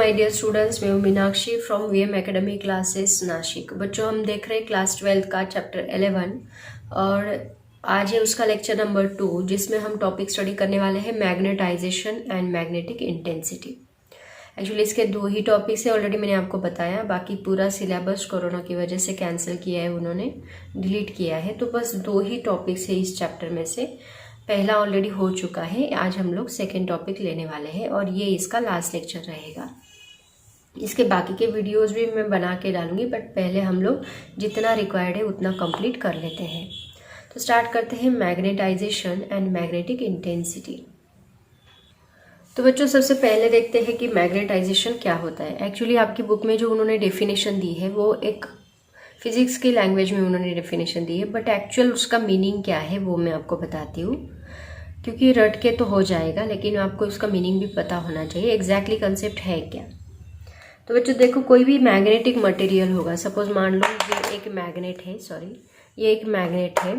My dear students, मैं हूं Meenakshi from VM academy classes Nashik. बच्चों, हम देख रहे हैं क्लास 12 का चैप्टर 11 और आज है उसका लेक्चर नंबर 2, जिसमें हम टॉपिक स्टडी करने वाले हैं magnetization and magnetic intensity. Actually इसके 2 ही टॉपिक्स है, ऑलरेडी मैंने आपको बताया। बाकी पूरा सिलेबस कोरोना की वजह से कैंसिल किया है, उन्होंने डिलीट किया है, तो बस 2 ही टॉपिक्स है इस चैप्टर में से। पहला ऑलरेडी हो चुका है, आज हम लोग सेकेंड टॉपिक लेने वाले हैं और ये इसका लास्ट लेक्चर रहेगा। इसके बाकी के वीडियोस भी मैं बना के डालूंगी, बट पहले हम लोग जितना रिक्वायर्ड है उतना कंप्लीट कर लेते हैं। तो स्टार्ट करते हैं मैग्नेटाइजेशन एंड मैग्नेटिक इंटेंसिटी। तो बच्चों, सबसे पहले देखते हैं कि मैग्नेटाइजेशन क्या होता है। एक्चुअली आपकी बुक में जो उन्होंने डेफिनेशन दी है वो एक फिजिक्स की लैंग्वेज में उन्होंने डेफिनेशन दी है, बट एक्चुअल उसका मीनिंग क्या है वो मैं आपको बताती हूँ, क्योंकि रट के तो हो जाएगा, लेकिन आपको उसका मीनिंग भी पता होना चाहिए एग्जैक्टली कंसेप्ट है क्या। तो बच्चों देखो, कोई भी मैग्नेटिक मटेरियल होगा, सपोज मान लो ये एक मैग्नेट है, ये एक मैग्नेट है।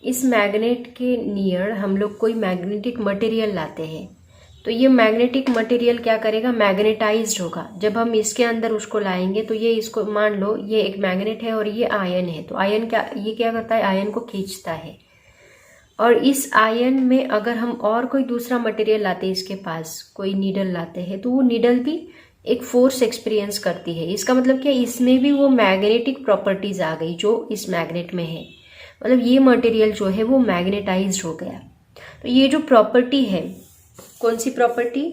इस मैग्नेट के नियर हम लोग कोई मैग्नेटिक मटेरियल लाते हैं, तो ये मैग्नेटिक मटेरियल क्या करेगा, मैग्नेटाइज्ड होगा। जब हम इसके अंदर उसको लाएंगे तो ये, इसको मान लो ये एक मैग्नेट है और ये आयन है, तो आयन क्या करता है, आयन को खींचता है। और इस आयन में अगर हम और कोई दूसरा मटेरियल लाते हैं, इसके पास कोई नीडल लाते हैं, तो वो नीडल भी एक फोर्स एक्सपीरियंस करती है। इसका मतलब क्या, इसमें भी वो मैग्नेटिक प्रॉपर्टीज आ गई जो इस मैग्नेट में है। मतलब ये मटेरियल जो है वो मैग्नेटाइज्ड हो गया। तो ये जो प्रॉपर्टी है, कौन सी प्रॉपर्टी,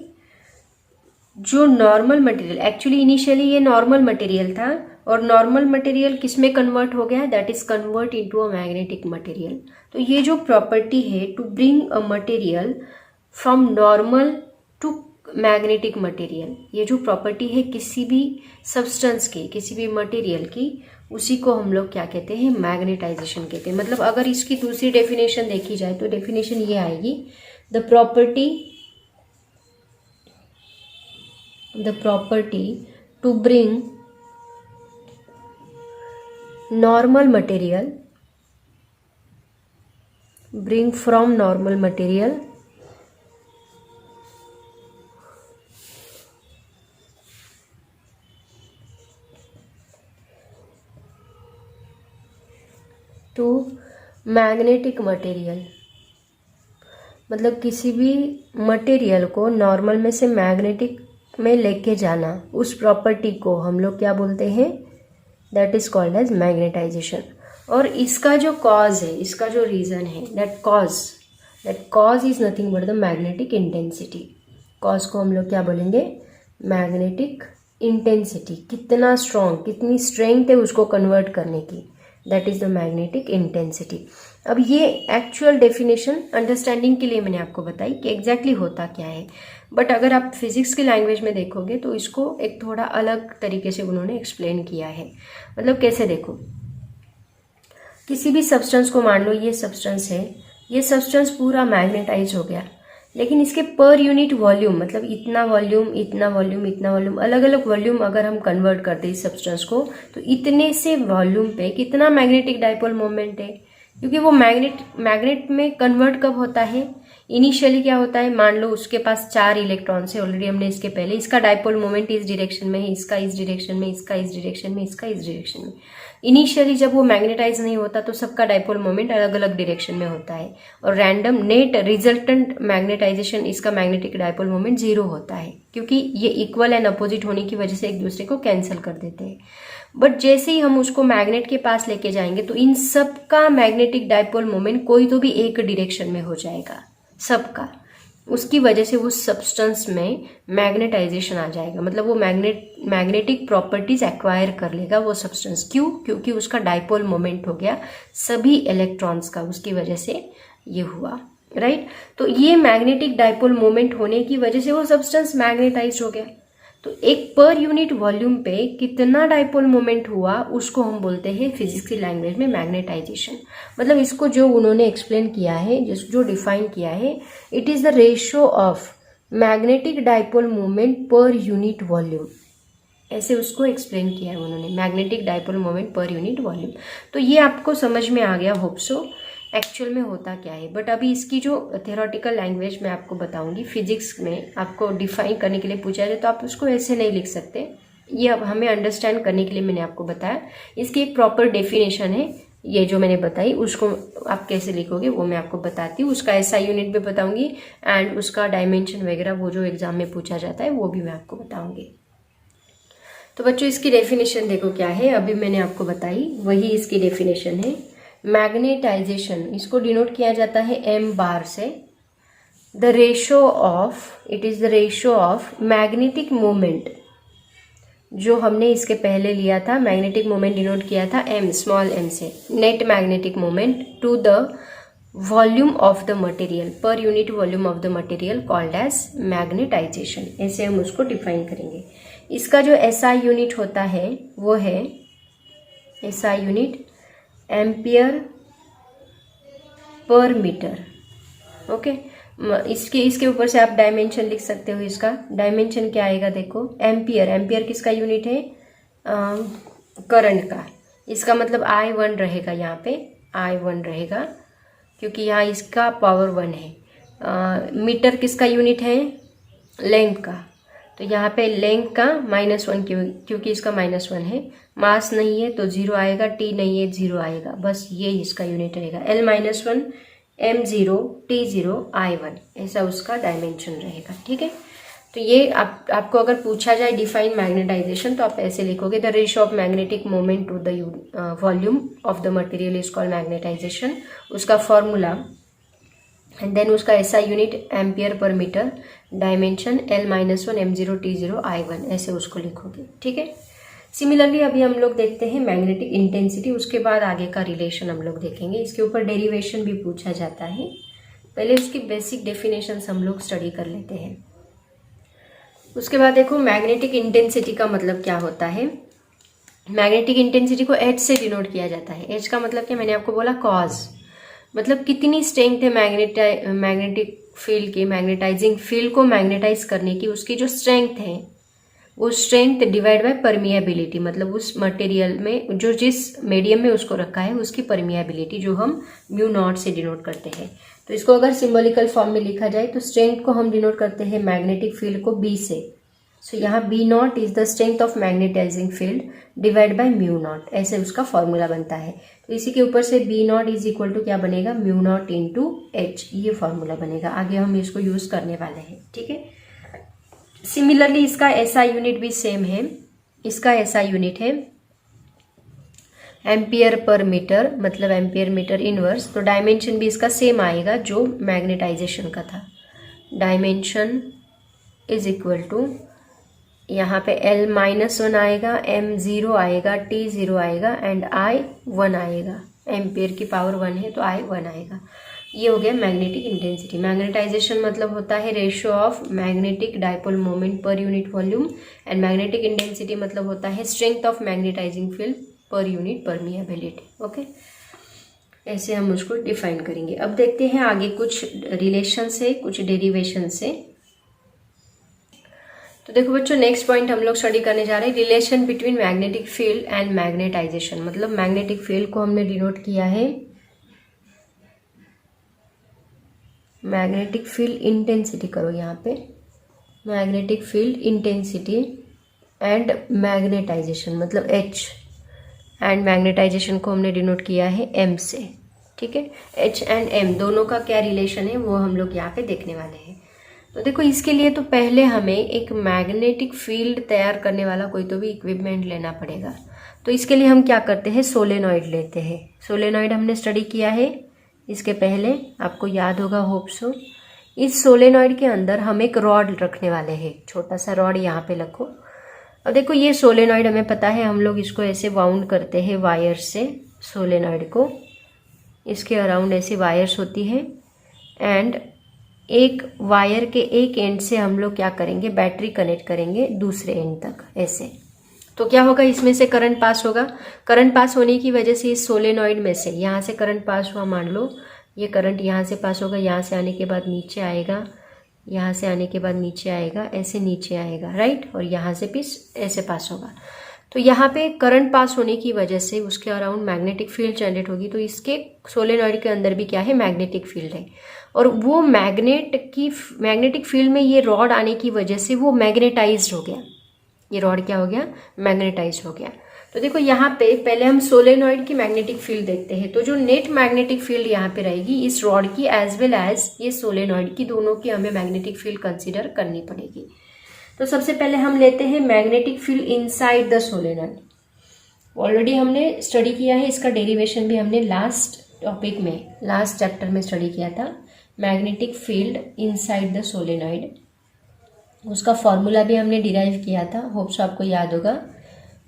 जो नॉर्मल मटेरियल, एक्चुअली इनिशियली ये नॉर्मल मटेरियल था और नॉर्मल मटेरियल किस में कन्वर्ट हो गया, that is convert into a magnetic material. तो ये जो प्रॉपर्टी है to bring a material from normal to magnetic material, ये जो प्रॉपर्टी है किसी भी सब्सटेंस की, किसी भी मटेरियल की, उसी को हम लोग क्या कहते हैं, मैग्नेटाइजेशन कहते हैं। मतलब अगर इसकी दूसरी डेफिनेशन देखी जाए तो डेफिनेशन ये आएगी, the property to bring normal material, bring from normal material to magnetic material. मतलब किसी भी मटेरियल को नॉर्मल में से मैग्नेटिक में लेके जाना, उस प्रॉपर्टी को हम लोग क्या बोलते हैं, that is called as magnetisation. और इसका जो कॉज है, इसका जो रीजन है, that cause is nothing but the magnetic intensity. Cause को हम लोग क्या बोलेंगे, मैग्नेटिक इंटेंसिटी, कितना स्ट्रॉन्ग, कितनी स्ट्रेंथ है उसको कन्वर्ट करने की, that is the magnetic intensity. अब ये एक्चुअल डेफिनेशन अंडरस्टैंडिंग के लिए मैंने आपको बताई कि एग्जैक्टली होता क्या है, बट अगर आप फिजिक्स की लैंग्वेज में देखोगे तो इसको एक थोड़ा अलग तरीके से उन्होंने एक्सप्लेन किया है। मतलब कैसे, देखो, किसी भी सब्सटेंस को मान लो ये सब्सटेंस है, ये सब्सटेंस पूरा मैग्नेटाइज हो गया, लेकिन इसके पर यूनिट वॉल्यूम, मतलब इतना वॉल्यूम, इतना वॉल्यूम, इतना वॉल्यूम, अलग अलग वॉल्यूम अगर हम कन्वर्ट कर दें इस सब्सटेंस को, तो इतने से वॉल्यूम पे कितना मैग्नेटिक डाइपोल मोमेंट है, क्योंकि वो मैग्नेट में कन्वर्ट कब होता है, इनिशियली क्या होता है, मान लो उसके पास 4 इलेक्ट्रॉन्स है, ऑलरेडी हमने इसके पहले, इसका डाइपोल मोमेंट इस डायरेक्शन में है, इसका इस डायरेक्शन में, इसका इस डायरेक्शन में, इसका इस डायरेक्शन में। इनिशियली जब वो मैग्नेटाइज नहीं होता तो सबका डाइपोल मोमेंट अलग अलग डायरेक्शन में होता है, और रैंडम नेट रिजल्टेंट मैग्नेटाइजेशन, इसका मैग्नेटिक डाइपोल मोमेंट 0 होता है, क्योंकि ये इक्वल एंड अपोजिट होने की वजह से एक दूसरे को कैंसिल कर देते हैं। बट जैसे ही हम उसको मैग्नेट के पास लेके जाएंगे तो इन सब का मैग्नेटिक डाइपोल मोमेंट कोई तो भी एक डायरेक्शन में हो जाएगा, सबका। उसकी वजह से उस सब्सटेंस में मैग्नेटाइजेशन आ जाएगा, मतलब वो मैग्नेटिक प्रॉपर्टीज एक्वायर कर लेगा वो सब्सटेंस। क्यों? क्योंकि उसका डाइपोल मोमेंट हो गया सभी इलेक्ट्रॉन्स का, उसकी वजह से ये हुआ, राइट। तो ये मैग्नेटिक डाइपोल मोमेंट होने की वजह से वो सब्सटेंस मैग्नेटाइज हो गया। तो एक पर यूनिट वॉल्यूम पे कितना डाइपोल मोमेंट हुआ उसको हम बोलते हैं फिजिक्स की लैंग्वेज में मैग्नेटाइजेशन। मतलब इसको जो उन्होंने एक्सप्लेन किया है, जो डिफाइन किया है, it is the ratio of magnetic dipole moment per unit volume, ऐसे उसको एक्सप्लेन किया है उन्होंने, magnetic dipole moment per unit volume. तो ये आपको समझ में आ गया, होप सो, एक्चुअल में होता क्या है। बट अभी इसकी जो थियोरेटिकल लैंग्वेज मैं आपको बताऊंगी, फिजिक्स में आपको डिफाइन करने के लिए पूछा जाए तो आप उसको ऐसे नहीं लिख सकते, ये अब हमें अंडरस्टैंड करने के लिए मैंने आपको बताया। इसकी एक प्रॉपर डेफिनेशन है, ये जो मैंने बताई उसको आप कैसे लिखोगे वो मैं आपको बताती हूँ, उसका एसआई यूनिट भी बताऊंगी, एंड उसका डायमेंशन वगैरह वो जो एग्जाम में पूछा जाता है वो भी मैं आपको बताऊंगी। तो बच्चों इसकी डेफिनेशन देखो क्या है, अभी मैंने आपको बताई वही इसकी डेफिनेशन है। मैग्नेटाइजेशन, इसको डिनोट किया जाता है एम बार से। The ratio of, it is the ratio of magnetic moment, जो हमने इसके पहले लिया था, मैग्नेटिक मोमेंट डिनोट किया था एम, स्मॉल एम से, net magnetic moment to the volume of the material, per unit volume of the material called as magnetisation, ऐसे हम उसको डिफाइन करेंगे। इसका जो एसआई यूनिट होता है वो है, SI unit ampere per metre, okay. इसके ऊपर से आप डायमेंशन लिख सकते हो, इसका डायमेंशन क्या आएगा, देखो, एम्पियर, एम्पियर किसका यूनिट है, करंट का, इसका मतलब I1 रहेगा, यहाँ पे I1 रहेगा, क्योंकि यहाँ इसका पावर 1 है। मीटर किसका यूनिट है, लेंथ का, तो यहाँ पे लेंथ का -1, क्योंकि इसका -1 है, मास नहीं है तो 0 आएगा, टी नहीं है 0 आएगा, बस ये इसका यूनिट रहेगा, L-1 M0 T0 I1, ऐसा उसका डायमेंशन रहेगा, ठीक है। तो ये आपको अगर पूछा जाए डिफाइन मैग्नेटाइजेशन तो आप ऐसे लिखोगे, the ratio of magnetic moment to the volume of the material is called magnetisation, उसका फॉर्मूला, एंड देन उसका SI unit ampere per metre, dimension L-1 M0 T0 I1, ऐसे उसको लिखोगे, ठीक है। सिमिलरली अभी हम लोग देखते हैं मैग्नेटिक इंटेंसिटी, उसके बाद आगे का रिलेशन हम लोग देखेंगे, इसके ऊपर डेरिवेशन भी पूछा जाता है, पहले उसकी बेसिक डेफिनेशंस हम लोग स्टडी कर लेते हैं। उसके बाद देखो मैग्नेटिक इंटेंसिटी का मतलब क्या होता है। मैग्नेटिक इंटेंसिटी को H से डिनोट किया जाता है। H का मतलब क्या, मैंने आपको बोला कॉज, मतलब कितनी स्ट्रेंथ है मैग्नेटिक फील्ड की, मैग्नेटाइजिंग फील्ड को मैग्नेटाइज करने की, उसकी जो स्ट्रेंथ है वो स्ट्रेंथ डिवाइड बाय परमिएबिलिटी, मतलब उस मटेरियल में जो जिस मीडियम में उसको रखा है उसकी परमिएबिलिटी, जो हम μ0 से डिनोट करते हैं। तो इसको अगर सिंबॉलिकल फॉर्म में लिखा जाए तो स्ट्रेंथ को हम डिनोट करते हैं मैग्नेटिक फील्ड को B से। सो यहाँ B0 is the strength of magnetising field divide by μ0, ऐसे उसका फॉर्मूला बनता है। तो इसी के ऊपर से B0 इज इक्वल टू क्या बनेगा, μ0 इंटू H, ये फॉर्मूला बनेगा, आगे हम इसको यूज करने वाले हैं, ठीक है। सिमिलरली इसका एसआई यूनिट भी सेम है, इसका एसआई यूनिट है एम्पियर पर मीटर, मतलब एम्पियर मीटर इनवर्स, तो डायमेंशन भी इसका सेम आएगा जो मैग्नेटाइजेशन का था, डायमेंशन इज इक्वल टू यहाँ पे L -1 आएगा, M 0 आएगा, T 0 आएगा एंड I 1 आएगा। एम्पियर की पावर 1 है तो I 1 आएगा। ये हो गया मैग्नेटिक इंटेंसिटी। मैग्नेटाइजेशन मतलब होता है ratio of magnetic dipole moment per unit volume and magnetic intensity मतलब होता है strength of magnetising field per unit permeability. Okay, ऐसे हम उसको डिफाइन करेंगे। अब देखते हैं आगे कुछ रिलेशन से, कुछ डेरिवेशन से। तो देखो बच्चों, नेक्स्ट पॉइंट हम लोग स्टडी करने जा रहे हैं relation between magnetic field and magnetisation. मतलब मैग्नेटिक फील्ड को हमने डिनोट किया है मैग्नेटिक फील्ड इंटेंसिटी, करो यहाँ पे magnetic field intensity and magnetisation मतलब H, एंड मैग्नेटाइजेशन को हमने डिनोट किया है M से। ठीक है, H एंड M दोनों का क्या रिलेशन है वो हम लोग यहाँ पे देखने वाले हैं। तो देखो, इसके लिए तो पहले हमें एक मैग्नेटिक फील्ड तैयार करने वाला कोई तो भी इक्विपमेंट लेना पड़ेगा। तो इसके लिए हम क्या करते हैं, सोलेनॉइड लेते हैं। सोलेनॉइड हमने स्टडी किया है इसके पहले, आपको याद होगा, होप सो। इस सोलेनॉइड के अंदर हम एक रॉड रखने वाले हैं, छोटा सा रॉड यहाँ पे रखो। अब देखो, ये सोलेनॉइड हमें पता है, हम लोग इसको ऐसे वाउंड करते हैं वायर से। सोलेनॉइड को इसके अराउंड ऐसे वायर्स होती है एंड एक वायर के एक एंड से हम लोग क्या करेंगे, बैटरी कनेक्ट करेंगे दूसरे एंड तक ऐसे। तो क्या होगा, इसमें से करंट पास होगा। करंट पास होने की वजह से इस सोलेनॉइड में से यहाँ से करंट पास हुआ, मान लो ये करंट यहाँ से पास होगा, यहाँ से आने के बाद नीचे आएगा, यहाँ से आने के बाद नीचे आएगा, ऐसे नीचे आएगा, राइट, और यहाँ से भी ऐसे पास होगा। तो यहाँ पे करंट पास होने की वजह से उसके अराउंड मैग्नेटिक फील्ड जनरेट होगी। तो इसके सोलेनॉइड के अंदर भी क्या है, मैग्नेटिक फील्ड है। और वो मैग्नेटिक फील्ड में ये रॉड आने की वजह से वो मैग्नेटाइज्ड हो गया। ये रॉड क्या हो गया, मैग्नेटाइज हो गया। तो देखो, यहाँ पे पहले हम सोलेनॉइड की मैग्नेटिक फील्ड देखते हैं। तो जो नेट मैग्नेटिक फील्ड यहाँ पे रहेगी इस रॉड की एज वेल एज ये सोलेनॉइड की, दोनों की हमें मैग्नेटिक फील्ड कंसीडर करनी पड़ेगी। तो सबसे पहले हम लेते हैं magnetic field inside the solenoid. Already हमने स्टडी किया है, इसका डेरिवेशन भी हमने लास्ट टॉपिक में, लास्ट चैप्टर में स्टडी किया था। Magnetic field inside the solenoid, उसका फॉर्मूला भी हमने डिराइव किया था, होप सो आपको याद होगा।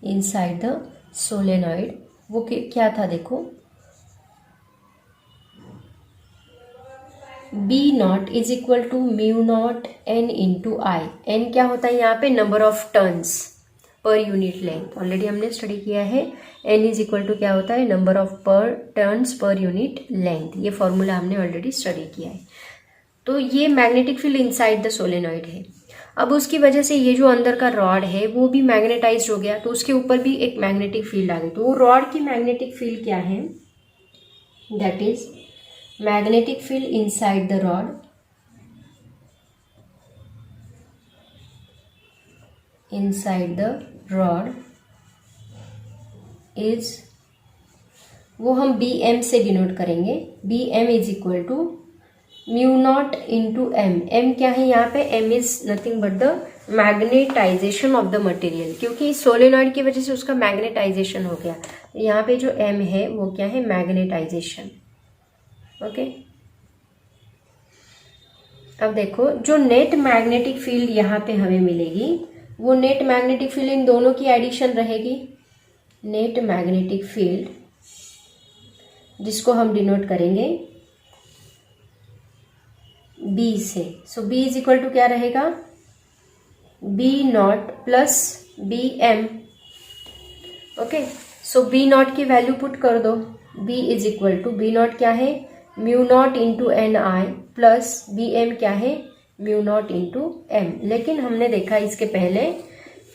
इनसाइड द सोलेनॉइड वो क्या था, देखो, B0 is equal to μ0 n into I. N क्या होता है यहाँ पे, number of turns per unit length, already हमने स्टडी किया है। n इज इक्वल टू क्या होता है, number of per turns per unit length. ये फॉर्मूला हमने ऑलरेडी स्टडी किया है। तो ये magnetic field inside the solenoid है। अब उसकी वजह से ये जो अंदर का रॉड है वो भी मैग्नेटाइज हो गया, तो उसके ऊपर भी एक मैग्नेटिक फील्ड आ गई। तो वो रॉड की मैग्नेटिक फील्ड क्या है, that is magnetic field inside the rod is, वो हम Bm से डिनोट करेंगे। Bm is equal to μ0 into M. M क्या है यहाँ पे, m is nothing but the magnetization of the material, क्योंकि सोलेनॉइड की वजह से उसका मैग्नेटाइजेशन हो गया। यहाँ पे जो m है वो क्या है, मैग्नेटाइजेशन। ओके, अब देखो, जो नेट मैग्नेटिक फील्ड यहाँ पे हमें मिलेगी वो नेट मैग्नेटिक फील्ड इन दोनों की एडिशन रहेगी। नेट मैग्नेटिक फील्ड जिसको हम डिनोट करेंगे B से। सो B इज इक्वल टू क्या रहेगा, B0 प्लस BM। ओके, सो B0 की वैल्यू पुट कर दो। B is equal to, B0 क्या है, μ0 इंटू एन आई प्लस BM क्या है, μ0 इंटू एम। लेकिन हमने देखा इसके पहले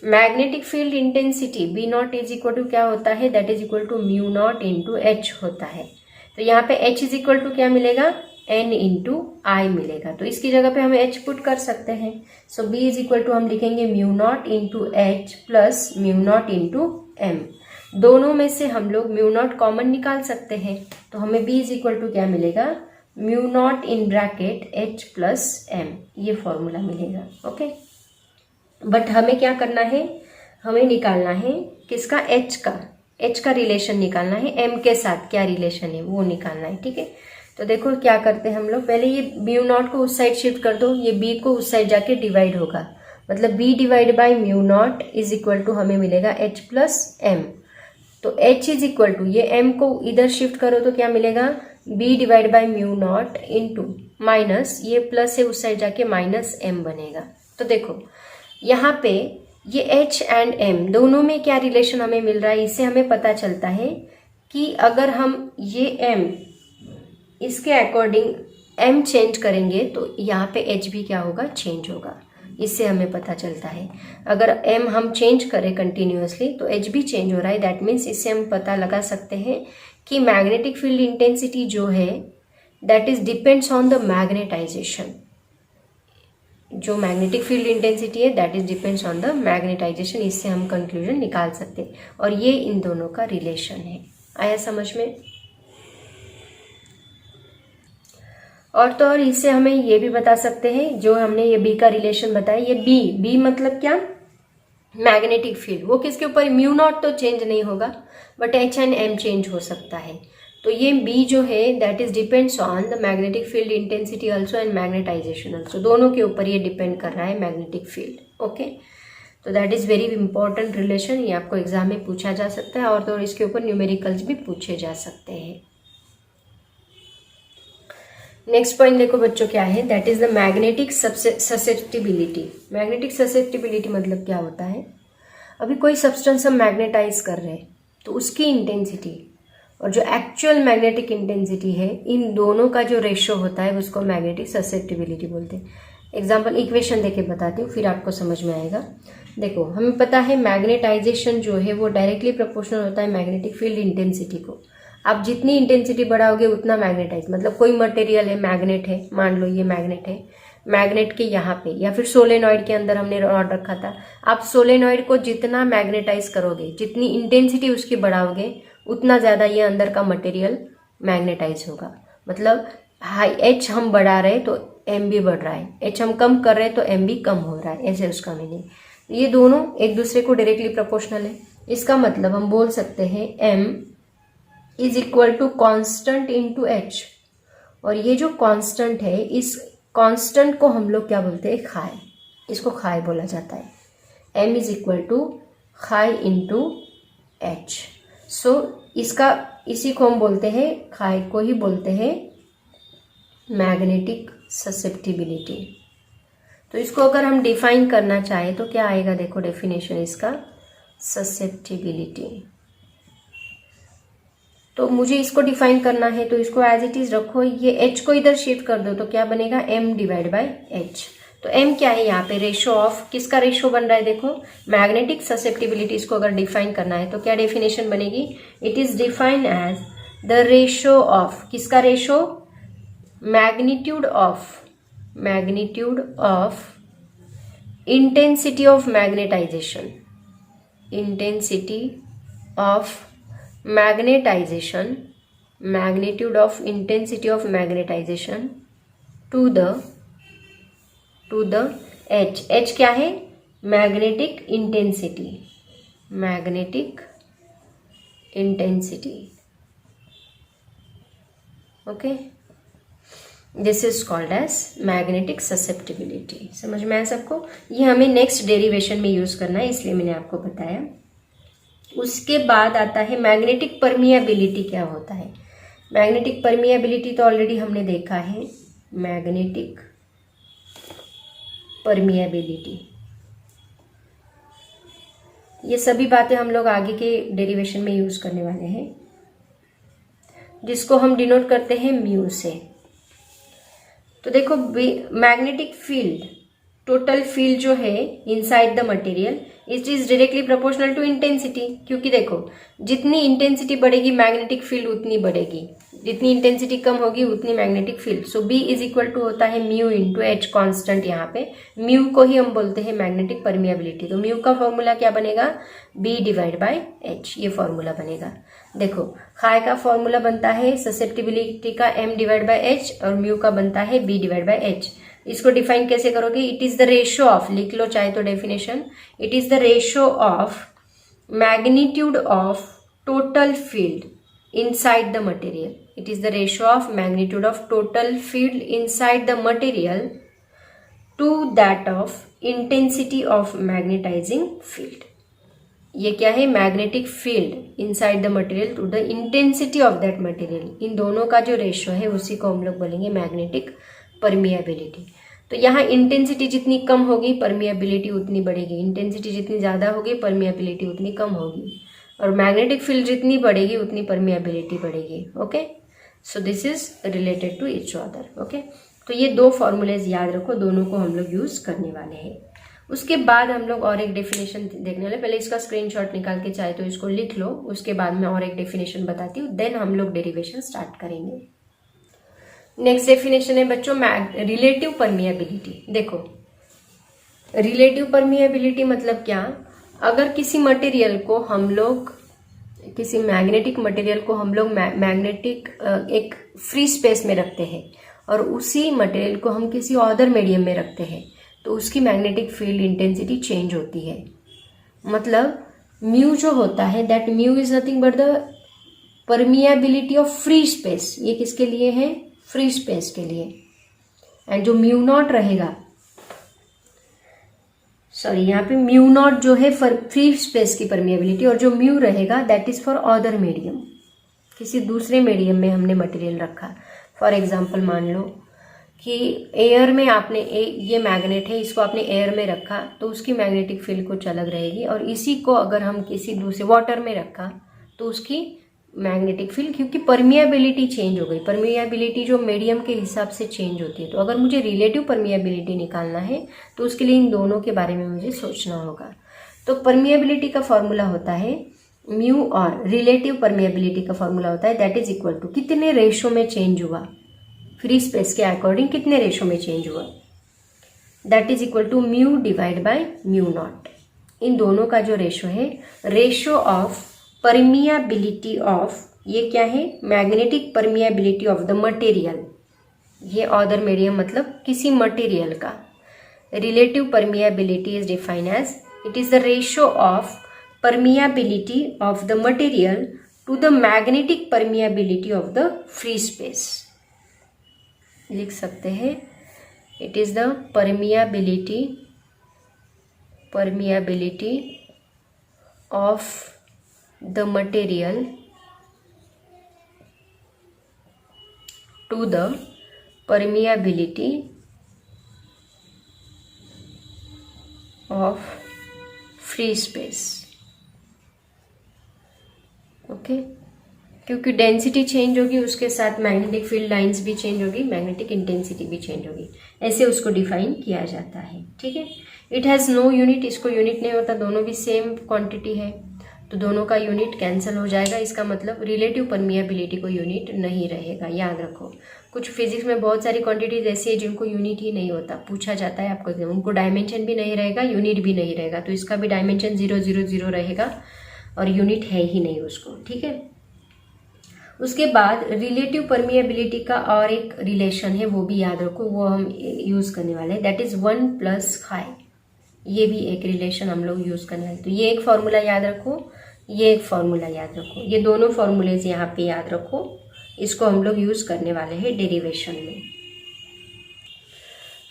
magnetic field intensity B0 is equal to क्या होता है, that is equal to μ0 into H होता है। तो यहाँ पे H इज इक्वल टू क्या मिलेगा, N इंटू आई मिलेगा। तो इसकी जगह पे हमें H पुट कर सकते हैं। So B is equal to हम लिखेंगे μ0 into H plus μ0 into M. दोनों में से हम लोग μ0 कॉमन निकाल सकते हैं। तो हमें B इज इक्वल टू क्या मिलेगा, μ0 in bracket H plus M, ये फॉर्मूला मिलेगा। ओके, बट हमें क्या करना है, हमें निकालना है किसका, H का रिलेशन निकालना है। M के साथ क्या रिलेशन है वो निकालना है। ठीक है, तो देखो क्या करते हैं हम लोग, पहले ये μ0 को उस साइड शिफ्ट कर दो, ये B को उस साइड जाके डिवाइड होगा। मतलब B divide by mu nought is equal to हमें मिलेगा एच प्लस एम। तो एच इज इक्वल टू, ये एम को इधर शिफ्ट करो तो क्या मिलेगा, B divide by mu not into minus, ये प्लस है उस साइड जाके माइनस एम बनेगा। तो देखो यहाँ पे ये एच एंड एम दोनों में क्या रिलेशन हमें मिल रहा है, इससे हमें पता चलता है कि अगर हम ये एम इसके अकॉर्डिंग एम चेंज करेंगे तो यहाँ पे एच भी क्या होगा, चेंज होगा। इससे हमें पता चलता है अगर एम हम चेंज करें कंटिन्यूअसली तो एच भी चेंज हो रहा है। दैट मीन्स इससे हम पता लगा सकते हैं कि मैग्नेटिक फील्ड इंटेंसिटी जो है that is depends on the magnetization. जो मैग्नेटिक फील्ड इंटेंसिटी है that is depends on the magnetization. इससे हम कंक्लूजन निकाल सकते हैं और ये इन दोनों का रिलेशन है। आया समझ में? और तो और इससे हमें ये भी बता सकते हैं, जो हमने ये बी का रिलेशन बताया, ये बी मतलब क्या, मैग्नेटिक फील्ड, वो किसके ऊपर, म्यू नॉट तो चेंज नहीं होगा but H and M change हो सकता है। तो ये बी जो है that is depends on the magnetic field intensity also and magnetisation also. दोनों के ऊपर ये डिपेंड कर रहा है मैग्नेटिक फील्ड। ओके, तो that is very important relation. ये आपको एग्जाम में पूछा जा सकता है और तो और इसके ऊपर न्यूमेरिकल्स भी पूछे जा सकते हैं। नेक्स्ट पॉइंट देखो बच्चों क्या है, that is the magnetic susceptibility. Magnetic susceptibility मतलब क्या होता है, अभी कोई सब्सटेंस हम मैग्नेटाइज कर रहे हैं तो उसकी इंटेंसिटी और जो एक्चुअल मैग्नेटिक इंटेंसिटी है, इन दोनों का जो रेशियो होता है उसको मैग्नेटिक ससेप्टिबिलिटी बोलते हैं। एग्जाम्पल इक्वेशन देके बताती हूँ फिर आपको समझ में आएगा। देखो हमें पता है मैग्नेटाइजेशन जो है वो डायरेक्टली प्रोपोर्शनल होता है मैग्नेटिक फील्ड इंटेंसिटी को। आप जितनी इंटेंसिटी बढ़ाओगे उतना मैग्नेटाइज, मतलब कोई मटेरियल है, मैग्नेट है, मान लो ये मैग्नेट है, मैग्नेट के यहाँ पे या फिर सोलेनॉइड के अंदर हमने रॉड रखा था, आप सोलेनॉइड को जितना मैग्नेटाइज करोगे, जितनी इंटेंसिटी उसकी बढ़ाओगे उतना ज़्यादा ये अंदर का मटेरियल मैग्नेटाइज होगा। मतलब हाई एच हम बढ़ा रहे तो एम भी बढ़ रहा है, एच हम कम कर रहे तो एम भी कम हो रहा है, ऐसे उसका मीनिंग। ये दोनों एक दूसरे को डायरेक्टली प्रोपोर्शनल है। इसका मतलब हम बोल सकते हैं M is equal to constant into H, और ये जो कॉन्स्टेंट है इस कॉन्स्टेंट को हम लोग क्या बोलते हैं, खाई, इसको खाई बोला जाता है। एम इज इक्वल टू खाई इंटू एच। सो इसका इसी को हम बोलते हैं, खाई को ही बोलते हैं मैग्नेटिक ससेप्टिबिलिटी। तो इसको अगर हम डिफाइन करना चाहें तो क्या आएगा, देखो डेफिनेशन इसका, ससेप्टिबिलिटी। तो मुझे इसको डिफाइन करना है तो इसको एज इट इज रखो, ये एच को इधर शिफ्ट कर दो तो क्या बनेगा, एम डिवाइड बाई एच। तो एम क्या है यहाँ पे, रेशो ऑफ, किसका रेशो बन रहा है, देखो मैग्नेटिक ससेप्टिबिलिटी। इसको अगर डिफाइन करना है तो क्या डेफिनेशन बनेगी, it is defined as the ratio of, किसका ratio, magnitude of intensity of magnetization, intensity of magnetization, magnitude of intensity of magnetization to the H. H क्या है, magnetic intensity, magnetic intensity. Okay, this is called as magnetic susceptibility. समझ में आया सबको? ये हमें next derivation में use करना है इसलिए मैंने आपको बताया। उसके बाद आता है मैग्नेटिक परमिएबिलिटी। क्या होता है मैग्नेटिक परमिएबिलिटी, तो ऑलरेडी हमने देखा है, मैग्नेटिक परमिएबिलिटी। ये सभी बातें हम लोग आगे के डेरिवेशन में यूज करने वाले हैं, जिसको हम डिनोट करते हैं म्यू से। तो देखो मैग्नेटिक फील्ड, टोटल फील्ड जो है inside the material, it is directly proportional to intensity. क्योंकि देखो जितनी इंटेंसिटी बढ़ेगी मैग्नेटिक फील्ड उतनी बढ़ेगी, जितनी इंटेंसिटी कम होगी उतनी magnetic field. So B is equal to होता है म्यू इंटू एच, कॉन्स्टेंट। यहाँ पे म्यू को ही हम बोलते हैं मैग्नेटिक परमिएबिलिटी। तो म्यू का फॉर्मूला क्या बनेगा, बी डिवाइड बाई एच, ये फॉर्मूला बनेगा। देखो खाई का फॉर्मूला बनता है ससेप्टिबिलिटी का एम डिवाइड बाई एच और म्यू का बनता है बी डिवाइड बाई एच। इसको डिफाइन कैसे करोगे, it is the ratio of, लिख लो चाहे तो definition, it is the ratio of magnitude of total field inside the material. It is the ratio of magnitude of total field inside the material to that of intensity of magnetising field. ये क्या है? Magnetic field inside the material to the intensity of that material. इन दोनों का जो ratio है उसी को हम लोग बोलेंगे मैग्नेटिक परमिएबिलिटी। तो यहाँ इंटेंसिटी जितनी कम होगी परमिएबिलिटी उतनी बढ़ेगी, इंटेंसिटी जितनी ज़्यादा होगी परमिएबिलिटी उतनी कम होगी, और मैग्नेटिक फील्ड जितनी बढ़ेगी उतनी परमिएबिलिटी बढ़ेगी। Okay, so this is related to each other. Okay, तो ये दो फॉर्मूलेज याद रखो, दोनों को हम लोग यूज करने वाले हैं। उसके बाद हम लोग और एक डेफिनेशन देखने वाले। पहले इसका स्क्रीनशॉट निकाल के चाहे तो इसको लिख लो, उसके बाद मैं और एक डेफिनेशन बताती हूँ, देन हम लोग डेरिवेशन स्टार्ट करेंगे। नेक्स्ट डेफिनेशन है बच्चों रिलेटिव परमिएबिलिटी। देखो, रिलेटिव परमिएबिलिटी मतलब क्या? अगर किसी मटेरियल को हम लोग, किसी मैग्नेटिक मटेरियल को हम लोग मैग्नेटिक एक फ्री स्पेस में रखते हैं और उसी मटेरियल को हम किसी अदर मीडियम में रखते हैं, तो उसकी मैग्नेटिक फील्ड इंटेंसिटी चेंज होती है। मतलब म्यू जो होता है, that mu is nothing but the permeability of free space. ये किसके लिए है? फ्री स्पेस के लिए। एंड जो म्यू नॉट रहेगा, सॉरी यहाँ पे म्यू नॉट जो है फ्री स्पेस की परमिएबिलिटी, और जो म्यू रहेगा that is for other medium. किसी दूसरे मीडियम में हमने मटेरियल रखा, फॉर एग्जांपल मान लो कि एयर में आपने ये मैग्नेट है, इसको आपने एयर में रखा तो उसकी मैग्नेटिक फील्ड कुछ अलग रहेगी, और इसी को अगर हम किसी दूसरे वाटर में रखा तो उसकी मैग्नेटिक फील्ड, क्योंकि परमिएबिलिटी चेंज हो गई। परमिएबिलिटी जो मीडियम के हिसाब से चेंज होती है। तो अगर मुझे रिलेटिव परमिएबिलिटी निकालना है तो उसके लिए इन दोनों के बारे में मुझे सोचना होगा। तो परमिएबिलिटी का फॉर्मूला होता है म्यू, और रिलेटिव परमिएबिलिटी का फॉर्मूला होता है दैट इज इक्वल टू कितने रेशो में चेंज हुआ, फ्री स्पेस के अकॉर्डिंग कितने रेशो में चेंज हुआ, that is equal to mu divide by mu naught. इन दोनों का जो रेशो है, रेशो ऑफ परमिएबिलिटी ऑफ, ये क्या है? Magnetic permeability of the material. ये अदर मीडियम मतलब किसी मटेरियल का। Relative permeability is defined as it is the ratio of permeability of the material to the magnetic permeability of the free space. लिख सकते हैं, it is the permeability of the material to the permeability of free space। Okay, क्योंकि density change होगी उसके साथ magnetic field lines भी change होगी, magnetic intensity भी चेंज होगी, ऐसे उसको डिफाइन किया जाता है। ठीक है, इट हैज़ नो यूनिट, इसको यूनिट नहीं होता, दोनों भी सेम क्वांटिटी है तो दोनों का यूनिट कैंसिल हो जाएगा। इसका मतलब रिलेटिव परमिएबिलिटी को यूनिट नहीं रहेगा, याद रखो। कुछ फिजिक्स में बहुत सारी क्वांटिटीज ऐसी है जिनको यूनिट ही नहीं होता, पूछा जाता है आपको, उनको डायमेंशन भी नहीं रहेगा, यूनिट भी नहीं रहेगा, तो इसका भी डायमेंशन 0 0 0 रहेगा और यूनिट है ही नहीं उसको। ठीक है, उसके बाद रिलेटिव परमिएबिलिटी का और एक रिलेशन है, वो भी याद रखो, वो हम यूज करने वाले हैं, दैट इज 1 + हाई। ये भी एक रिलेशन हम लोग यूज करने वाले। तो ये एक फॉर्मूला याद रखो, ये एक फॉर्मूला याद रखो, ये दोनों फॉर्मूलेज यहाँ पे याद रखो, इसको हम लोग यूज करने वाले हैं डेरिवेशन में।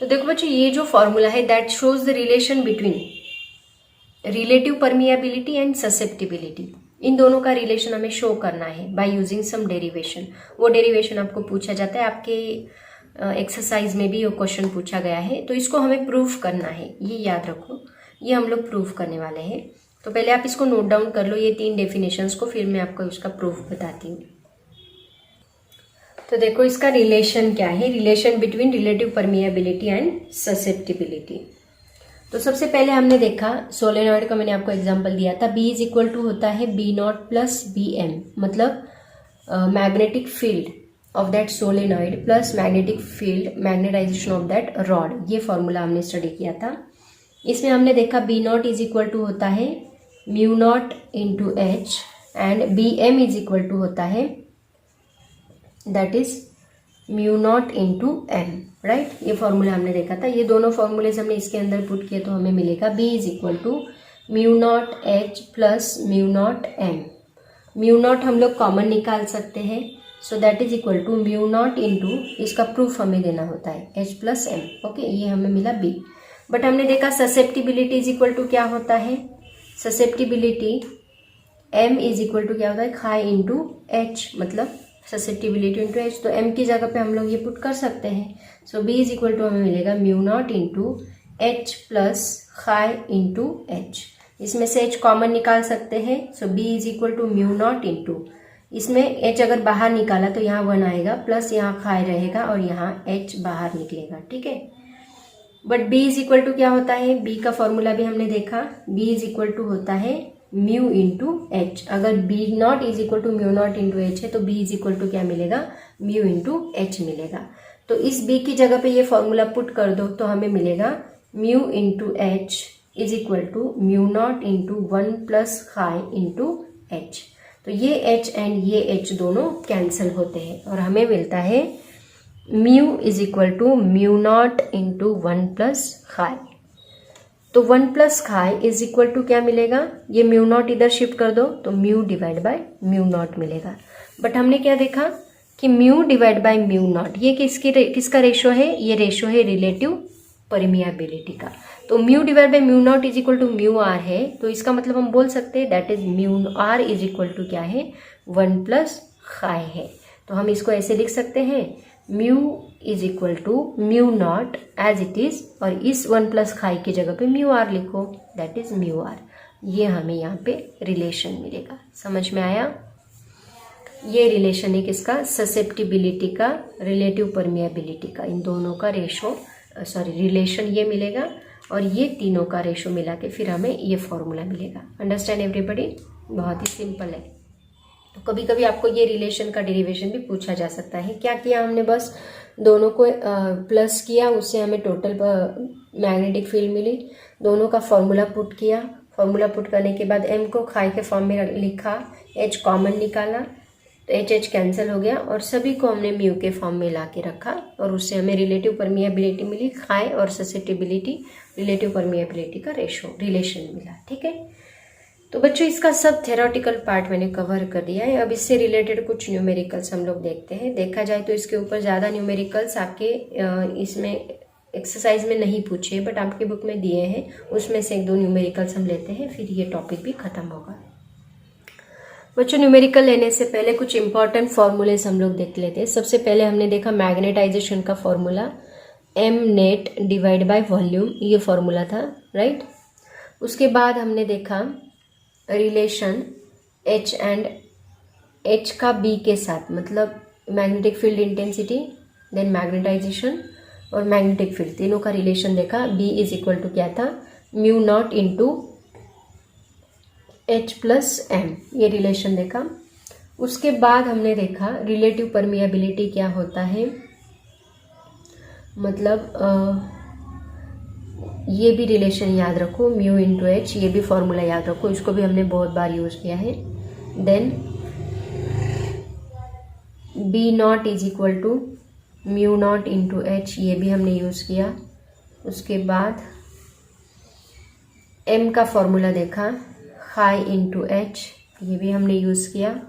तो देखो बच्चों, ये जो फॉर्मूला है that shows the relation between relative permeability and susceptibility. इन दोनों का रिलेशन हमें शो करना है बाय यूजिंग सम डेरिवेशन। वो डेरिवेशन आपको पूछा जाता है, आपके एक्सरसाइज में भी वो क्वेश्चन पूछा गया है, तो इसको हमें प्रूफ करना है, ये याद रखो, ये हम लोग प्रूफ करने वाले हैं। तो पहले आप इसको नोट डाउन कर लो, ये 3 डेफिनेशंस को, फिर मैं आपको उसका प्रूफ बताती हूँ। तो देखो इसका रिलेशन क्या है, relation between relative permeability and susceptibility. तो सबसे पहले हमने देखा सोलेनॉइड का, मैंने आपको एग्जांपल दिया था, B = होता है B0 + Bm, मतलब magnetic field of that solenoid plus magnetic field magnetisation of that rod. ये फॉर्मूला हमने स्टडी किया था। इसमें हमने देखा B0 = होता है μ0 × H एंड Bm = होता है दैट इज μ0 × M, राइट। ये फॉर्मूला हमने देखा था, ये दोनों फॉर्मूलेज हमने इसके अंदर पुट किए तो हमें मिलेगा B = μ0 H + μ0 M। μ0 हम लोग कॉमन निकाल सकते हैं, so that is equal to mu not into, इसका प्रूफ हमें देना होता है H प्लस एम। ओके, ये हमें मिला B। बट हमने देखा ससेप्टिबिलिटी इज इक्वल टू क्या होता है, susceptibility M is equal to क्या होता है, खाई इंटू H, मतलब ससेप्टिबिलिटी इंटू H। तो M की जगह पे हम लोग ये पुट कर सकते हैं। So B is equal to हमें मिलेगा mu not into H plus chi into H। इसमें से H कॉमन निकाल सकते हैं। So B is equal to mu not into, इसमें H अगर बाहर निकाला तो यहाँ 1 आएगा, प्लस यहाँ खाई रहेगा और यहाँ H बाहर निकलेगा। ठीक है, but B is equal to क्या होता है, B का फॉर्मूला भी हमने देखा, B इज इक्वल टू होता है म्यू इंटू H। अगर B nought is equal to mu not into H है तो B इज इक्वल टू क्या मिलेगा, म्यू इंटू H मिलेगा। तो इस B की जगह पे ये फॉर्मूला पुट कर दो तो हमें मिलेगा mu into H is equal to mu not into 1 plus chi into H। तो ये H एंड ये H दोनों कैंसिल होते हैं और हमें मिलता है mu is equal to mu not into 1 plus chi. तो 1 प्लस खाई इज इक्वल टू क्या मिलेगा, ये म्यू नॉट इधर शिफ्ट कर दो तो mu divide by mu not मिलेगा। बट हमने क्या देखा कि mu divide by mu not ये किसका रेशो है, ये रेशो है रिलेटिव परमिएबिलिटी का। तो mu divide by mu nought is equal to mu R है, तो इसका मतलब हम बोल सकते हैं that is mu are is equal to क्या है, 1 प्लस खाई है। तो हम इसको ऐसे लिख सकते हैं mu is equal to mu nought as it is, और इस 1 प्लस खाई की जगह पे म्यू आर लिखो, दैट इज म्यू आर। ये हमें यहाँ पे रिलेशन मिलेगा। समझ में आया? ये रिलेशन है किसका, ससेप्टिबिलिटी का, रिलेटिव परमिएबिलिटी का, इन दोनों का रेशो रिलेशन ये मिलेगा और ये तीनों का रेशो मिला के फिर हमें ये फॉर्मूला मिलेगा। Understand everybody? बहुत ही सिंपल है। तो कभी कभी आपको ये रिलेशन का डेरिवेशन भी पूछा जा सकता है। क्या किया हमने, बस दोनों को प्लस किया, उससे हमें टोटल मैग्नेटिक फील्ड मिली। दोनों का फॉर्मूला पुट किया, फॉर्मूला पुट करने के बाद m को खाई के फॉर्म में लिखा, h कॉमन निकाला तो H कैंसिल हो गया और सभी को हमने म्यू के फॉर्म में ला के रखा और उससे हमें रिलेटिव परमिएबिलिटी मिली, खाई और ससेप्टिबिलिटी रिलेटिव परमिएबिलिटी का रिलेशन मिला। ठीक है, तो बच्चों इसका सब थ्योरेटिकल पार्ट मैंने कवर कर दिया है। अब इससे रिलेटेड कुछ न्यूमेरिकल्स हम लोग देखते हैं। देखा जाए तो इसके ऊपर ज़्यादा न्यूमेरिकल्स आपके इसमें एक्सरसाइज में नहीं पूछे, बट आपकी बुक में दिए हैं, उसमें से 1-2 न्यूमेरिकल्स हम लेते हैं, फिर ये टॉपिक भी खत्म होगा। बच्चों न्यूमेरिकल लेने से पहले कुछ इंपॉर्टेंट फॉर्मूलेस हम लोग देख लेते हैं। सबसे पहले हमने देखा मैग्नेटाइजेशन का formula m net divide by volume, ये फॉर्मूला था, राइट। उसके बाद हमने देखा रिलेशन H एंड H का B के साथ, मतलब magnetic field intensity, then magnetisation और मैग्नेटिक फील्ड, तीनों का रिलेशन देखा। B इज इक्वल टू क्या था, mu naught into H plus M, ये रिलेशन देखा। उसके बाद हमने देखा रिलेटिव परमिएबिलिटी क्या होता है, मतलब ये भी रिलेशन याद रखो, म्यू इंटू H, ये भी फॉर्मूला याद रखो, इसको भी हमने बहुत बार यूज़ किया है। Then B nought is equal to mu not into H, ये भी हमने यूज़ किया। उसके बाद M का फॉर्मूला देखा, खाई इंटू H, ये भी हमने यूज़ किया।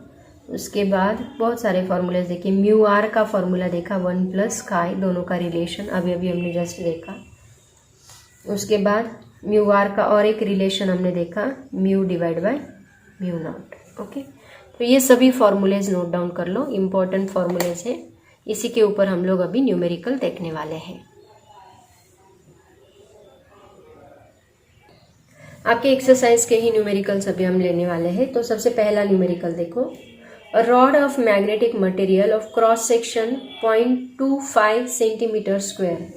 उसके बाद बहुत सारे फार्मूलेज देखे, म्यू आर का फॉर्मूला देखा, 1 प्लस खाई, दोनों का रिलेशन अभी अभी हमने जस्ट देखा। उसके बाद म्यू आर का और एक रिलेशन हमने देखा, mu divide by mu not. Okay, तो ये सभी फार्मूलेज नोट डाउन कर लो, इम्पोर्टेंट फार्मूलेज है, इसी के ऊपर हम लोग अभी न्यूमेरिकल देखने वाले हैं। आपके एक्सरसाइज के ही न्यूमेरिकल्स अभी हम लेने वाले हैं। तो सबसे पहला न्यूमेरिकल देखो, a rod of magnetic material of cross section 0.25 centimetre square,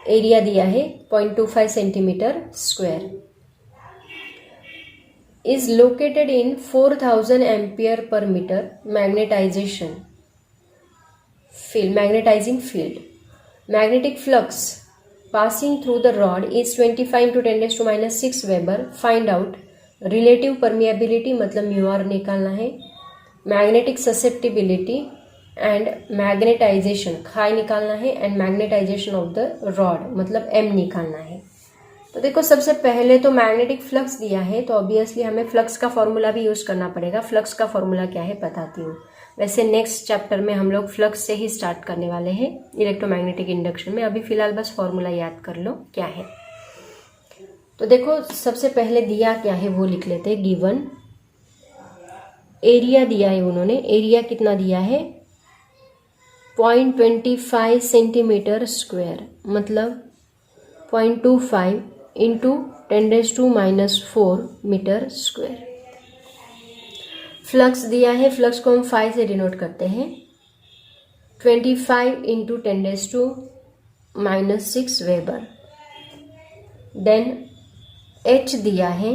area दिया है 0.25 centimetre square, is located in 4000 ampere per metre magnetizing field, magnetic flux passing through the rod is 25 into 10⁻⁻⁶ Weber. Find out relative permeability, मतलब mu R निकालना है, magnetic susceptibility and magnetisation chi निकालना है, and magnetisation of the rod मतलब M निकालना है। तो देखो सबसे पहले तो मैग्नेटिक फ्लक्स दिया है, तो ऑब्वियसली हमें फ्लक्स का फॉर्मूला भी यूज करना पड़ेगा। फ्लक्स का फॉर्मूला क्या है बताती हूँ। वैसे नेक्स्ट चैप्टर में हम लोग फ्लक्स से ही स्टार्ट करने वाले हैं इलेक्ट्रोमैग्नेटिक इंडक्शन में। अभी फिलहाल बस फॉर्मूला याद कर लो क्या है। तो देखो सबसे पहले दिया क्या है वो लिख लेते हैं। गिवन एरिया दिया है उन्होंने, एरिया कितना दिया है 0.25 सेंटीमीटर स्क्वायर, मतलब 0.25 इंटू 10⁻⁻⁴ मीटर स्क्वायर। फ्लक्स दिया है, फ्लक्स को हम फाई से डिनोट करते हैं, 25 इंटू 10⁻⁻⁶ वेबर। देन एच दिया है,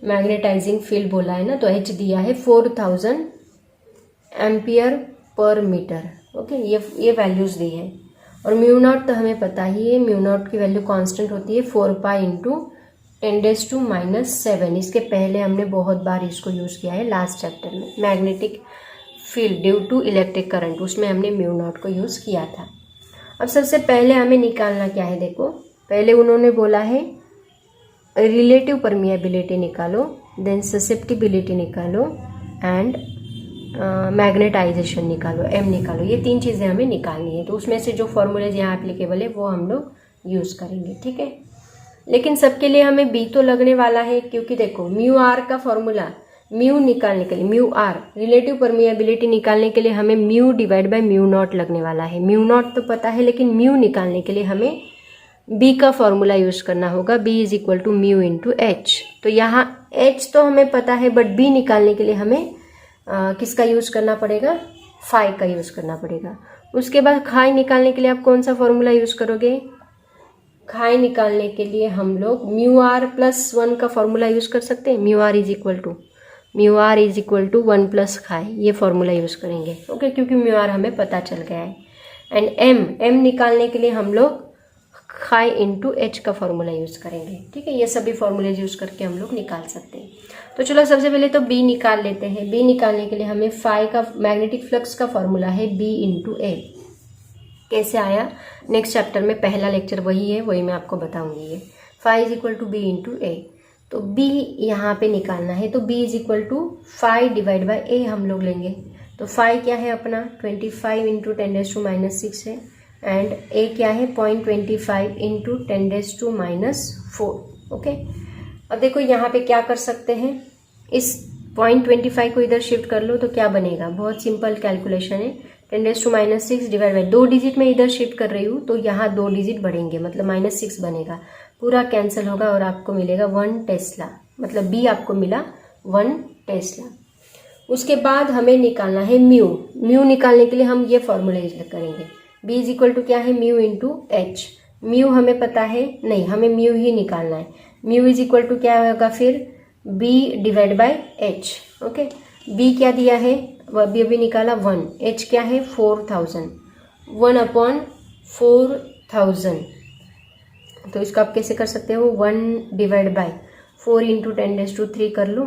मैग्नेटाइजिंग फील्ड बोला है ना, तो एच दिया है 4000 एम्पियर पर मीटर। ओके, ये वैल्यूज दी है। और म्यू नॉट तो हमें पता ही है, म्यू नॉट की वैल्यू कांस्टेंट होती है 4 पाई इंटू 10⁻⁷। इसके पहले हमने बहुत बार इसको यूज़ किया है लास्ट चैप्टर में, magnetic field due to electric current, उसमें हमने म्यू नॉट को यूज़ किया था। अब सबसे पहले हमें निकालना क्या है, देखो पहले उन्होंने बोला है रिलेटिव परमिएबिलिटी निकालो, देन ससेप्टिबिलिटी निकालो एंड मैग्नेटाइजेशन निकालो, एम निकालो। ये 3 चीज़ें हमें निकालनी है। तो उसमें से जो फॉर्मूलेज यहाँ एप्लीकेबल है वो हम लोग यूज़ करेंगे, ठीक है। लेकिन सबके लिए हमें बी तो लगने वाला है, क्योंकि देखो म्यू आर का फॉर्मूला, म्यू निकालने के लिए, म्यू आर रिलेटिव परमिएबिलिटी निकालने के लिए हमें mu divide by mu not लगने वाला है। म्यू नॉट तो पता है, लेकिन म्यू निकालने के लिए हमें बी का फॉर्मूला यूज करना होगा, B is equal to mu into H. तो यहाँ एच तो हमें पता है, बट बी निकालने के लिए हमें किसका यूज करना पड़ेगा, फाई का यूज करना पड़ेगा। उसके बाद खाई निकालने के लिए आप कौन सा फॉर्मूला यूज करोगे, खाई निकालने के लिए हम लोग म्यू आर प्लस 1 का फॉर्मूला यूज कर सकते हैं। Mu are is equal to 1 plus chi, ये फॉर्मूला यूज करेंगे। ओके, क्योंकि म्यू आर हमें पता चल गया है। एंड एम निकालने के लिए हम लोग खाई इंटू एच का फॉर्मूला यूज करेंगे, ठीक है। ये सभी फॉर्मूलेज यूज करके हम लोग निकाल सकते हैं। तो चलो सबसे पहले तो बी निकाल लेते हैं। बी निकालने के लिए हमें फाई का मैग्नेटिक फ्लक्स का फॉर्मूला है बी इंटू ए। कैसे आया, नेक्स्ट चैप्टर में पहला लेक्चर वही है, वही मैं आपको बताऊंगी। ये phi is equal to B into A. तो बी यहाँ पे निकालना है, तो B is equal to phi divide by A हम लोग लेंगे। तो फाई क्या है अपना 25 इंटू 10⁻⁶ है, एंड ए क्या है 0.25 इंटू 10⁻⁴। ओके, अब देखो यहाँ पे क्या कर सकते हैं, इस 0.25 को इधर शिफ्ट कर लो तो क्या बनेगा, बहुत सिंपल कैलकुलेशन है। 10⁻⁶ डिवाइड बाई 2 डिजिट में इधर शिफ्ट कर रही हूँ, तो यहाँ 2 डिजिट बढ़ेंगे, मतलब -6 बनेगा, पूरा कैंसिल होगा और आपको मिलेगा 1 टेस्ला, मतलब बी आपको मिला 1 टेस्ला। उसके बाद हमें निकालना है म्यू निकालने के लिए हम ये फॉर्मूला यूज करेंगे। बी इज इक्वल टू क्या है म्यू इंटू एच। म्यू हमें पता है नहीं, हमें म्यू ही निकालना है। म्यू इज इक्वल टू क्या होगा फिर B divide by H. Okay, B क्या दिया है, अभी निकाला 1, एच क्या है 4000, 1/4000। तो इसको आप कैसे कर सकते हो, 1 डिवाइड बाय 4 इंटू 10⁻³ कर लो,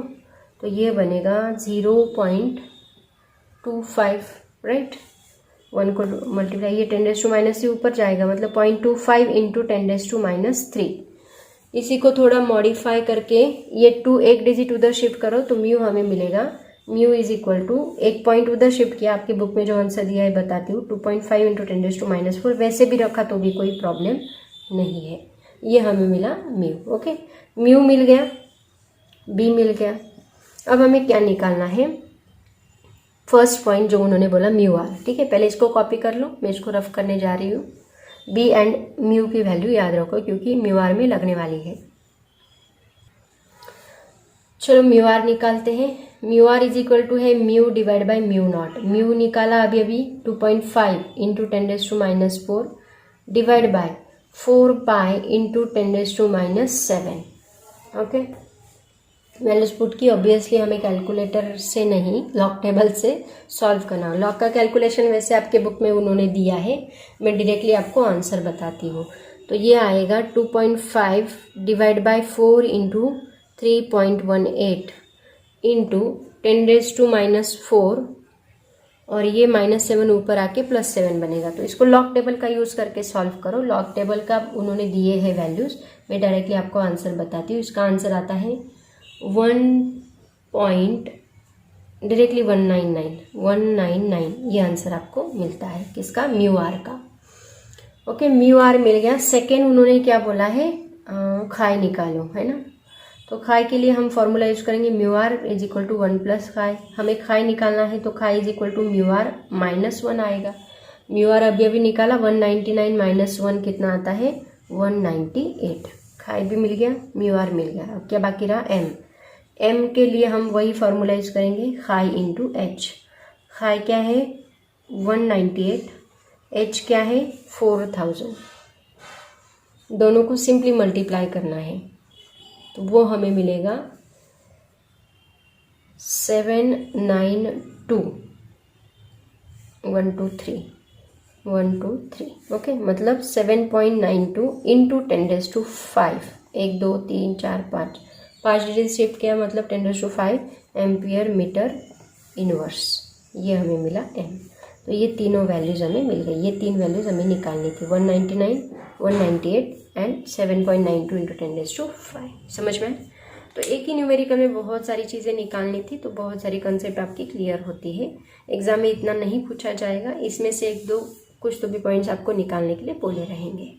तो ये बनेगा 0.25, राइट। 1 को मल्टीप्लाई, ये 10⁻³ से ऊपर जाएगा, मतलब 0.25 इंटू 10⁻³ इसी को थोड़ा मॉडिफाई करके ये 2 एक डिजिट उधर शिफ्ट करो तो म्यू हमें मिलेगा। Mu is equal to 1 point उधर शिफ्ट किया, आपकी बुक में जो आंसर दिया है बताती हूँ, 2.5 इंटू 10⁻⁴। वैसे भी रखा तो भी कोई प्रॉब्लम नहीं है। ये हमें मिला म्यू। ओके, म्यू मिल गया, बी मिल गया। अब हमें क्या निकालना है, फर्स्ट पॉइंट जो उन्होंने बोला म्यू आर, ठीक है। पहले इसको कॉपी कर लो, मैं इसको रफ करने जा रही हूँ। बी एंड म्यू की वैल्यू याद रखो, क्योंकि म्यू आर में लगने वाली है। चलो म्यू आर निकालते हैं। Mu are is equal to है mu divide by mu naught. Mu निकाला अभी 2.5 into 10⁻⁴ divide by 4 pi into 10⁻⁷। Okay, values put की। ऑब्वियसली हमें कैलकुलेटर से नहीं, लॉग टेबल से सॉल्व करना। लॉग का कैलकुलेशन वैसे आपके बुक में उन्होंने दिया है, मैं डायरेक्टली आपको आंसर बताती हूँ। तो ये आएगा 2.5 डिवाइड बाय 4 इंटू 3.18 इंटू 10⁻⁴, और ये -7 ऊपर आके +7 बनेगा। तो इसको लॉग टेबल का यूज़ करके सॉल्व करो। लॉग टेबल का उन्होंने दिए हैं वैल्यूज़, मैं डायरेक्टली आपको आंसर बताती हूँ। इसका आंसर आता है 1.2 डायरेक्टली 199 ये आंसर आपको मिलता है किसका, म्यू आर का। ओके, म्यू आर मिल गया। सेकेंड उन्होंने क्या बोला है, खाई निकालो, है ना। तो खाई के लिए हम फॉर्मूला यूज करेंगे mu are is equal to 1 plus chi. हमें खाई निकालना है तो chi is equal to mu r -1 आएगा। म्यू आर अभी निकाला, 199 माइनस 1 कितना आता है, 198। खाई भी मिल गया, म्यू आर मिल गया। अब क्या बाकी रहा, एम। एम के लिए हम वही फॉर्मूला यूज करेंगे, खाई इंटू एच। खाई क्या है 198, एच क्या है 4000। दोनों को सिंपली मल्टीप्लाई करना है तो वो हमें मिलेगा 792 123 ओके, मतलब 7.92 इंटू 10⁵ 1 2 3 4 5 डिजिट शिफ्ट किया, मतलब 10⁵ एम्पियर मीटर इनवर्स, ये हमें मिला एम। तो ये तीनों वैल्यूज हमें मिल गई। ये तीन वैल्यूज हमें निकालनी थी, 199, 198 एंड 7.92 इंटू 10⁵। समझ में? तो एक ही न्यूमेरिकल में बहुत सारी चीज़ें निकालनी थी, तो बहुत सारी कंसेप्ट आपकी क्लियर होती है। एग्जाम में इतना नहीं पूछा जाएगा, इसमें से एक दो कुछ तो भी पॉइंट्स आपको निकालने के लिए बोले रहेंगे।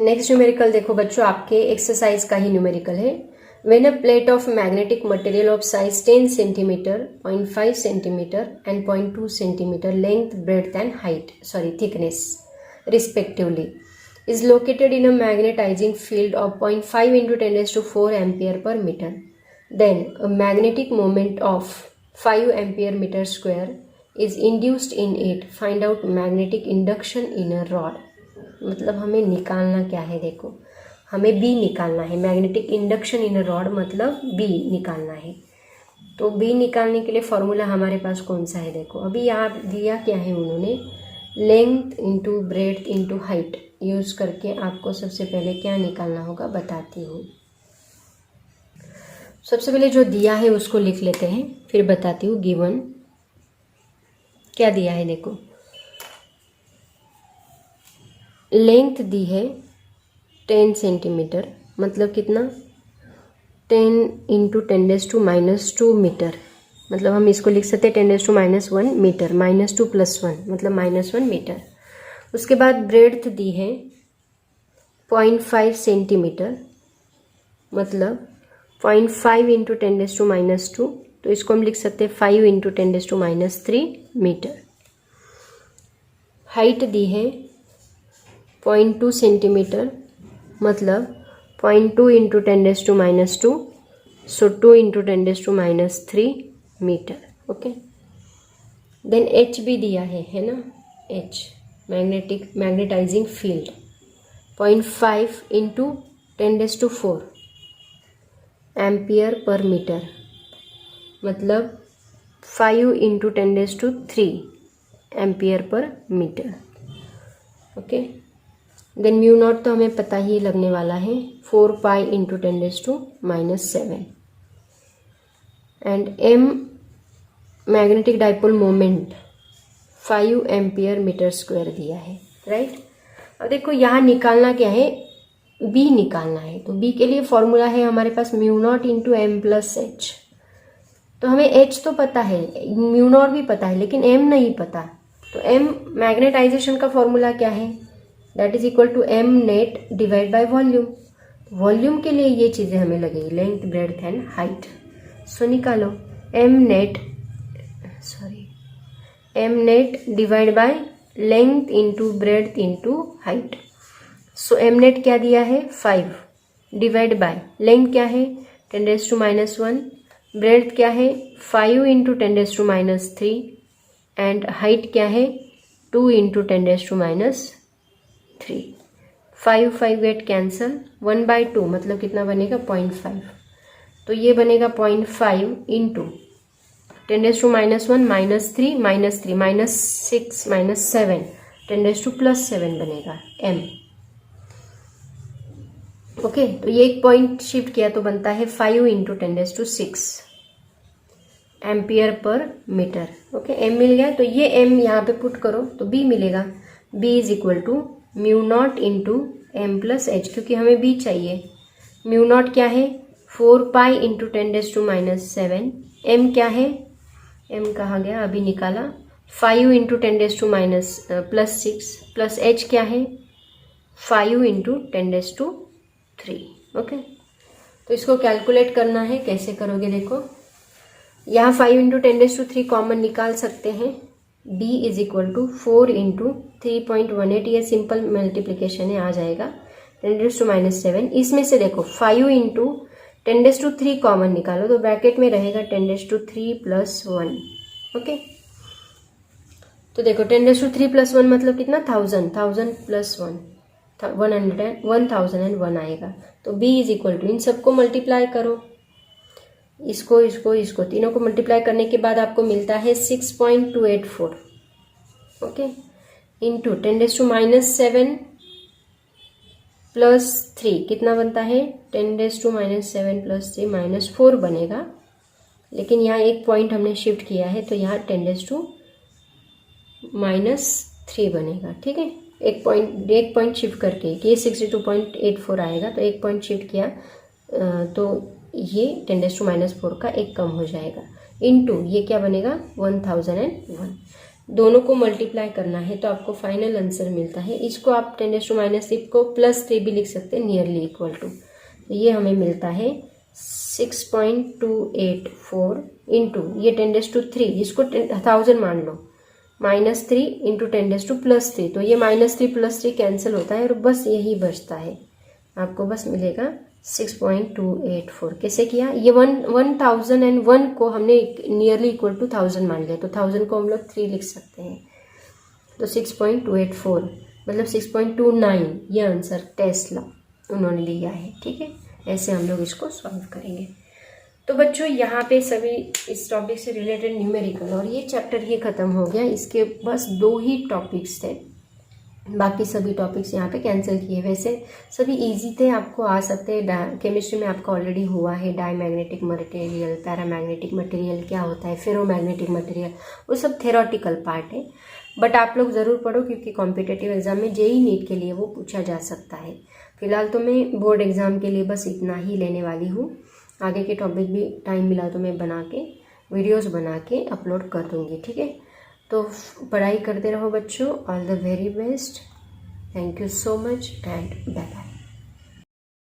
नेक्स्ट न्यूमेरिकल देखो बच्चों, आपके एक्सरसाइज का ही न्यूमेरिकल है। When a plate of magnetic material of size 10 cm, 0.5 cm and 0.2 cm length, breadth and thickness respectively is located in a magnetizing field of 0.5 into 10⁴ ampere per meter, then a magnetic moment of 5 ampere meter square is induced in it. Find out magnetic induction in a rod. मतलब हमें निकालना क्या है, देखो हमें B निकालना है। Magnetic induction in a rod मतलब बी निकालना है। तो बी निकालने के लिए फॉर्मूला हमारे पास कौन सा है, देखो अभी यहाँ दिया क्या है उन्होंने, length into breadth into height use करके आपको सबसे पहले क्या निकालना होगा बताती हूँ। सबसे पहले जो दिया है उसको लिख लेते हैं, फिर बताती हूँ। गिवन क्या दिया है, देखो लेंथ दी है 10 सेंटीमीटर, मतलब कितना 10 इंटू 10⁻² मीटर, मतलब हम इसको लिख सकते हैं 10⁻1 मीटर, -2 + 1 मतलब -1 मीटर। उसके बाद ब्रेड्थ दी है 0.5 सेंटीमीटर, मतलब 0.5 इंटू 10⁻², तो इसको हम लिख सकते हैं 5 इंटू 10⁻³ मीटर। हाइट दी है 0.2 सेंटीमीटर, मतलब 0.2 into 10⁻², so 2 into 10⁻³ metre. Okay, then H भी दिया है ना, H magnetising field 0.5 into 10⁴ ampere per metre, मतलब 5 into 10⁵ ampere per metre. Okay, then mu nought तो हमें पता ही लगने वाला है, 4 pi into 10⁻⁷ and M magnetic dipole moment 5 ampere metre square दिया है, राइट। अब देखो यहाँ निकालना क्या है, बी निकालना है। तो बी के लिए फॉर्मूला है हमारे पास mu not into M plus H. तो हमें एच तो पता है, म्यू नॉट भी पता है, लेकिन एम नहीं पता। तो एम मैग्नेटाइजेशन का फॉर्मूला क्या है, that is equal to M net divide by volume. Volume के लिए ये चीज़ें हमें लगेगी, length breadth and height. So निकालो M net divide by length into breadth into height. So M net क्या दिया है 5 डिवाइड बाय लेंथ क्या है 10⁻⁻1, ब्रेड्थ क्या है 5 इंटू 10⁻³ एंड हाइट क्या है 2 इंटू 10⁻³ 5 5 गेट कैंसल, 1/2 मतलब कितना बनेगा 0.5। तो ये बनेगा 0.5 इंटू 10⁻⁻1 -3 -6 -7 10⁻+7 बनेगा m। ओके, तो ये एक पॉइंट शिफ्ट किया तो बनता है 5 into 10⁻6 ampere per metre. Okay, m मिल गया। तो ये m यहाँ पे पुट करो तो b मिलेगा, b is equal to mu not into M plus H, क्योंकि हमें b चाहिए। म्यू नॉट क्या है 4 पाई इंटू 10⁻⁷ m क्या है, m कहा गया अभी निकाला, 5 इंटू 10⁻⁻6 प्लस h क्या है 5 इंटू 10⁻3। ओके, तो इसको कैलकुलेट करना है, कैसे करोगे देखो, यहाँ 5 इंटू 10⁻3 कॉमन निकाल सकते हैं, b is equal to 4 into 3.18, ये सिंपल मल्टीप्लीकेशन है, आ जाएगा 10⁻⁻7। इसमें से देखो 5 इंटू 10⁻3 कॉमन निकालो तो ब्रैकेट में रहेगा 10⁻3 प्लस 1। ओके, तो देखो 10⁻3 प्लस 1 मतलब कितना 1000 प्लस 1 1001 आएगा। तो b इज इक्वल टू, इन सबको मल्टीप्लाई करो, इसको इसको इसको तीनों को मल्टीप्लाई करने के बाद आपको मिलता है 6.284। ओके, इंटू 10⁻7 प्लस 3 कितना बनता है 10⁻7 प्लस 3 -4 बनेगा, लेकिन यहाँ एक पॉइंट हमने शिफ्ट किया है तो यहाँ 10⁻3 बनेगा। ठीक है, एक पॉइंट शिफ्ट करके कि ये 62.84 आएगा, तो एक पॉइंट शिफ्ट किया तो ये 10⁻4 का एक कम हो जाएगा, इनटू ये क्या बनेगा 1001। दोनों को मल्टीप्लाई करना है तो आपको फाइनल आंसर मिलता है। इसको आप 10⁻3 को प्लस 3 भी लिख सकते हैं, नियरली इक्वल टू, तो ये हमें मिलता है 6.284 इंटू ये 10⁻3, इसको 1000 मान लो, -3 इंटू 10⁻+3, तो ये -3 + 3 कैंसिल होता है और बस यही बचता है, आपको बस मिलेगा 6.284। कैसे किया, ये 1001 को हमने नियरली इक्वल टू 1000 मान लिया, तो 1000 को हम लोग 3 लिख सकते हैं, तो 6.284 मतलब 6.29, ये आंसर टेस्ला उन्होंने दिया है। ठीक है, ऐसे हम लोग इसको सॉल्व करेंगे। तो बच्चों यहाँ पे सभी इस टॉपिक से रिलेटेड न्यूमेरिकल और ये चैप्टर ही ख़त्म हो गया, इसके बस 2 ही टॉपिक्स थे, बाकी सभी टॉपिक्स यहाँ पे कैंसिल किए। वैसे सभी इजी थे, आपको आ सकते हैं। केमिस्ट्री में आपका ऑलरेडी हुआ है, डायमैग्नेटिक मटेरियल, पैरामैग्नेटिक मटेरियल क्या होता है, फेरोमैग्नेटिक मटेरियल, वो सब थेरोटिकल पार्ट है, बट आप लोग ज़रूर पढ़ो क्योंकि कॉम्पिटिटिव एग्जाम में जेईई नीट के लिए वो पूछा जा सकता है। फिलहाल तो मैं बोर्ड एग्ज़ाम के लिए बस इतना ही लेने वाली हूँ, आगे के टॉपिक भी टाइम मिला तो मैं बना के वीडियोज़ बना के अपलोड कर दूँगी। ठीक है, तो पढ़ाई करते रहो बच्चों, all the very best, thank you so much and bye bye.